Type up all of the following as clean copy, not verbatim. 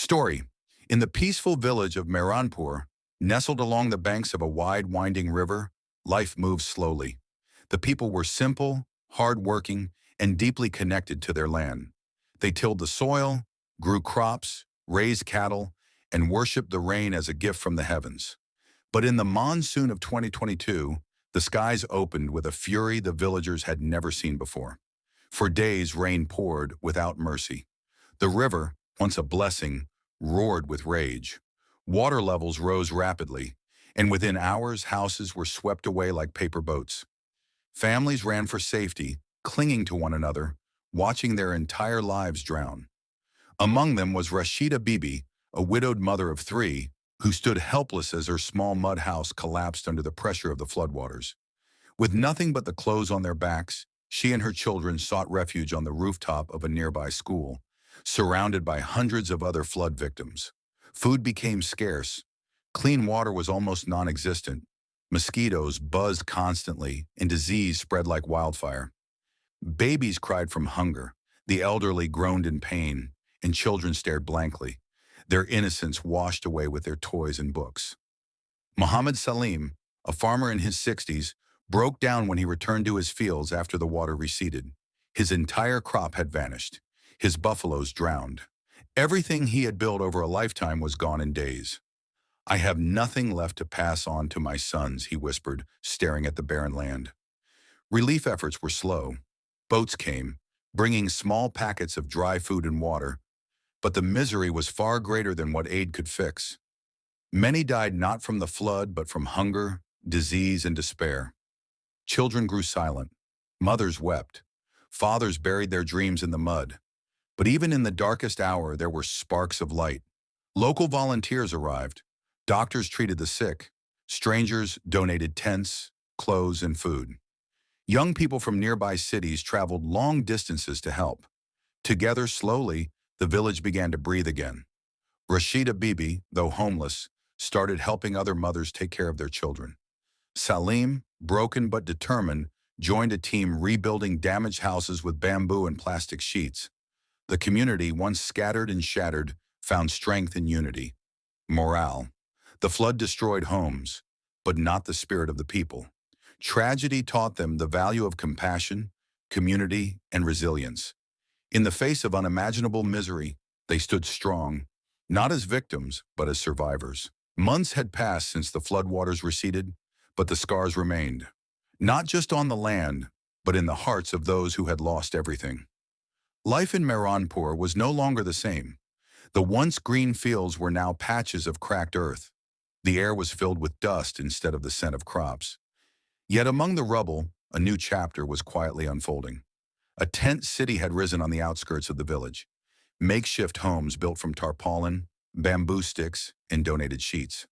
Story. In the peaceful village of Mehranpur, nestled along the banks of a wide, winding river, life moved slowly. The people were simple, hard-working, and deeply connected to their land. They tilled the soil, grew crops, raised cattle, and worshipped the rain as a gift from the heavens. But in the monsoon of 2022, the skies opened with a fury the villagers had never seen before. For days, rain poured without mercy. The river, once a blessing, roared with rage. Water levels rose rapidly, and within hours houses were swept away like paper boats. Families ran for safety, clinging to one another, watching their entire lives drown. Among them was Rashida Bibi, a widowed mother of three, who stood helpless as her small mud house collapsed under the pressure of the floodwaters. With nothing but the clothes on their backs, she and her children sought refuge on the rooftop of a nearby school, surrounded by hundreds of other flood victims. Food became scarce. Clean water was almost non-existent. Mosquitoes buzzed constantly, and disease spread like wildfire. Babies cried from hunger. The elderly groaned in pain, and children stared blankly, their innocence washed away with their toys and books. Muhammad Salim, a farmer in his 60s, broke down when he returned to his fields after the water receded. His entire crop had vanished. His buffaloes drowned. Everything he had built over a lifetime was gone in days. "I have nothing left to pass on to my sons," he whispered, staring at the barren land. Relief efforts were slow. Boats came, bringing small packets of dry food and water, but the misery was far greater than what aid could fix. Many died not from the flood, but from hunger, disease, and despair. Children grew silent. Mothers wept. Fathers buried their dreams in the mud. But even in the darkest hour, there were sparks of light. Local volunteers arrived. Doctors treated the sick. Strangers donated tents, clothes, and food. Young people from nearby cities traveled long distances to help. Together, slowly, the village began to breathe again. Rashida Bibi, though homeless, started helping other mothers take care of their children. Salim, broken but determined, joined a team rebuilding damaged houses with bamboo and plastic sheets. The community, once scattered and shattered, found strength in unity. Morale. The flood destroyed homes, but not the spirit of the people. Tragedy taught them the value of compassion, community, and resilience. In the face of unimaginable misery, they stood strong, not as victims, but as survivors. Months had passed since the floodwaters receded, but the scars remained, not just on the land, but in the hearts of those who had lost everything. Life in Mehranpur was no longer the same. The once green fields were now patches of cracked earth. The air was filled with dust instead of the scent of crops. Yet among the rubble, a new chapter was quietly unfolding. A tent city had risen on the outskirts of the village. Makeshift homes built from tarpaulin, bamboo sticks, and donated sheets.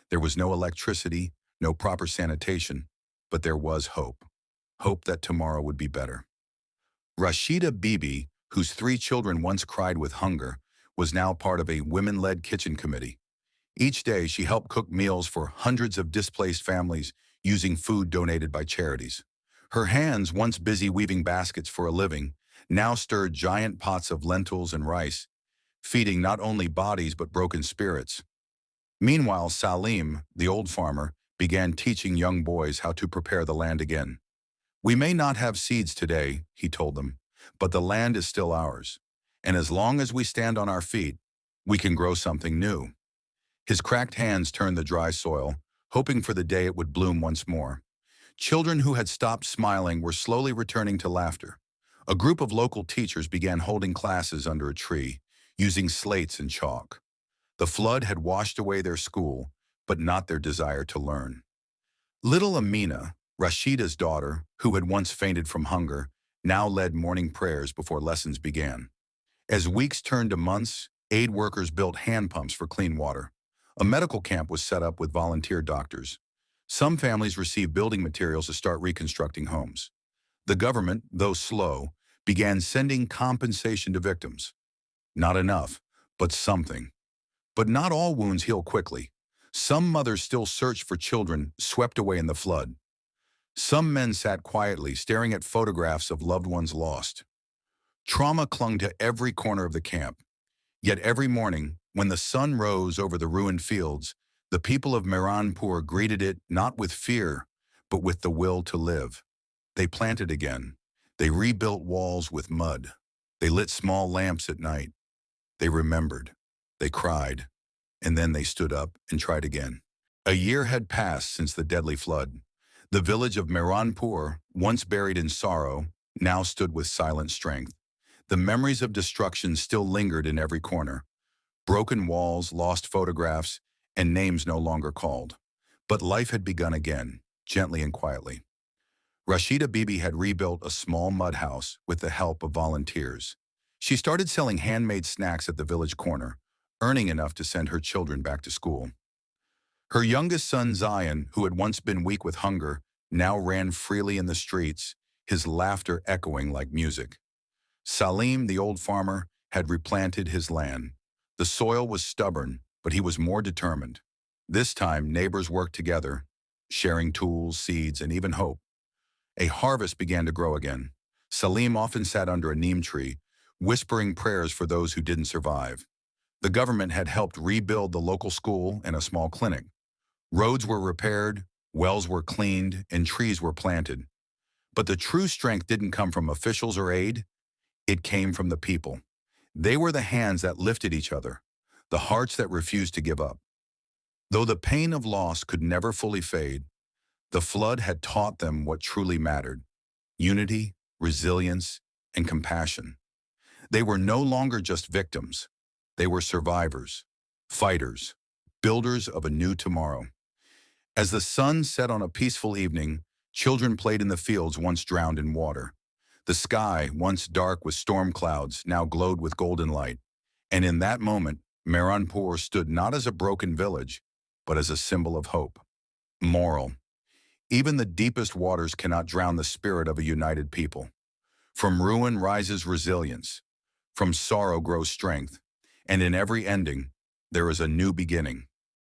There was no electricity, no proper sanitation, but there was hope. Hope that tomorrow would be better. Rashida Bibi, whose three children once cried with hunger, was now part of a women-led kitchen committee. Each day, she helped cook meals for hundreds of displaced families using food donated by charities. Her hands, once busy weaving baskets for a living, now stirred giant pots of lentils and rice, feeding not only bodies but broken spirits. Meanwhile, Salim, the old farmer, began teaching young boys how to prepare the land again. "We may not have seeds today," he told them, "but the land is still ours. And as long as we stand on our feet, we can grow something new." His cracked hands turned the dry soil, hoping for the day it would bloom once more. Children who had stopped smiling were slowly returning to laughter. A group of local teachers began holding classes under a tree, using slates and chalk. The flood had washed away their school, but not their desire to learn. Little Amina, Rashida's daughter, who had once fainted from hunger, now led morning prayers before lessons began. As weeks turned to months, aid workers built hand pumps for clean water. A medical camp was set up with volunteer doctors. Some families received building materials to start reconstructing homes. The government, though slow, began sending compensation to victims. Not enough, but something. But not all wounds heal quickly. Some mothers still searched for children swept away in the flood. Some men sat quietly, staring at photographs of loved ones lost. Trauma clung to every corner of the camp. Yet every morning, When the sun rose over the ruined fields, the people of Mehranpur greeted it not with fear, but with the will to live. They planted again. They rebuilt walls with mud. They lit small lamps at night. They remembered. They cried. And then they stood up and tried again. A year had passed since the deadly flood. The village of Mehranpur, once buried in sorrow, now stood with silent strength. The memories of destruction still lingered in every corner. Broken walls, lost photographs, and names no longer called. But life had begun again, gently and quietly. Rashida Bibi had rebuilt a small mud house with the help of volunteers. She started selling handmade snacks at the village corner, earning enough to send her children back to school. Her youngest son, Zion, who had once been weak with hunger, now ran freely in the streets, his laughter echoing like music. Salim, the old farmer, had replanted his land. The soil was stubborn, but he was more determined. This time, neighbors worked together, sharing tools, seeds, and even hope. A harvest began to grow again. Salim often sat under a neem tree, whispering prayers for those who didn't survive. The government had helped rebuild the local school and a small clinic. Roads were repaired, wells were cleaned, and trees were planted. But the true strength didn't come from officials or aid. It came from the people. They were the hands that lifted each other, the hearts that refused to give up. Though the pain of loss could never fully fade, the flood had taught them what truly mattered: unity, resilience, and compassion. They were no longer just victims. They were survivors, fighters, builders of a new tomorrow. As the sun set on a peaceful evening, children played in the fields once drowned in water. The sky, once dark with storm clouds, now glowed with golden light. And in that moment, Mehranpur stood not as a broken village, but as a symbol of hope. Moral: even the deepest waters cannot drown the spirit of a united people. From ruin rises resilience. From sorrow grows strength. And in every ending, there is a new beginning.